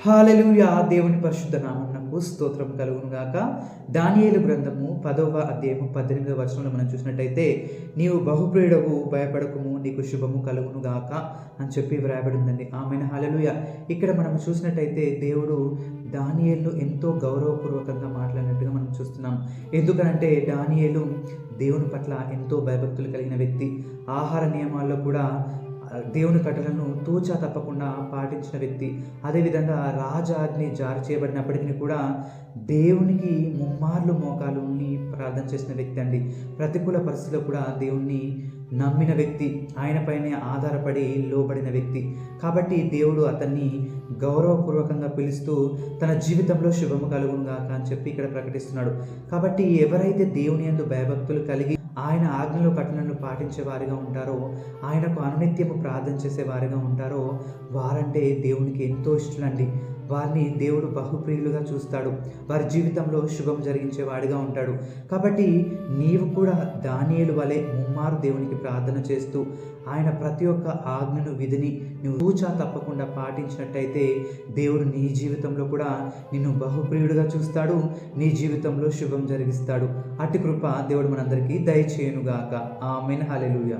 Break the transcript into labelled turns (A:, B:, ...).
A: హల్లెలూయా. దేవుని పరిశుద్ధ నామమునకు స్తోత్రం కలుగును గాక. దానియేలు గ్రంథము 10వ అధ్యాయము 18వ వచనంలో మనం చూసినట్టయితే, నీవు బహుప్రియుడవు, భయపడకుము, నీకు శుభము కలుగును గాక అని చెప్పి వ్రాయబడి ఉందండి. ఆమేన్. హల్లెలూయా. ఇక్కడ మనం చూసినట్టయితే దేవుడు దానియేలును ఎంతో గౌరవపూర్వకంగా మాట్లాడినట్టుగా మనం చూస్తున్నాం. ఎందుకనంటే దానియేలు దేవుని పట్ల ఎంతో భయభక్తులు కలిగిన వ్యక్తి. ఆహార నియమాల్లో కూడా దేవుని కట్టలను తూచా తప్పకుండా పాటించిన వ్యక్తి. అదేవిధంగా రాజాజ్ఞ జారీ చేయబడినప్పటికీ కూడా దేవునికి ముమ్మార్లు మోకాలుని ప్రార్థన చేసిన వ్యక్తి అండి. ప్రతికూల పరిస్థితుల్లో కూడా దేవుణ్ణి నమ్మిన వ్యక్తి, ఆయనపైనే ఆధారపడి లోబడిన వ్యక్తి. కాబట్టి దేవుడు అతన్ని గౌరవపూర్వకంగా పిలుస్తూ తన జీవితంలో శుభము కలుగును గాక అని చెప్పి ఇక్కడ ప్రకటిస్తున్నాడు. కాబట్టి ఎవరైతే దేవుని యందు భయభక్తులు కలిగి ఆయన ఆజ్ఞలు కట్టడలను పాటించే వారిగా ఉంటారో, ఆయనకు అనునిత్యము ప్రార్థన చేసే వారిగా ఉంటారో, వారంటే దేవునికి ఎంతో ఇష్టలండి. వారిని దేవుడు బహుప్రియులుగా చూస్తాడు. వారి జీవితంలో శుభం జరిగించే వాడిగా ఉంటాడు. కాబట్టి నీవు కూడా దానియేలు వలె ముమ్మారు దేవునికి ప్రార్థన చేస్తూ ఆయన ప్రతి ఒక్క ఆజ్ఞను విధిని నువ్వు తూచా తప్పకుండా పాటించినట్టయితే దేవుడు నీ జీవితంలో కూడా నిన్ను బహుప్రియుడిగా చూస్తాడు. నీ జీవితంలో శుభం జరిగిస్తాడు. అట్టి కృప దేవుడు మనందరికీ దయచేయునుగాక. ఆమేన్. హల్లెలూయా.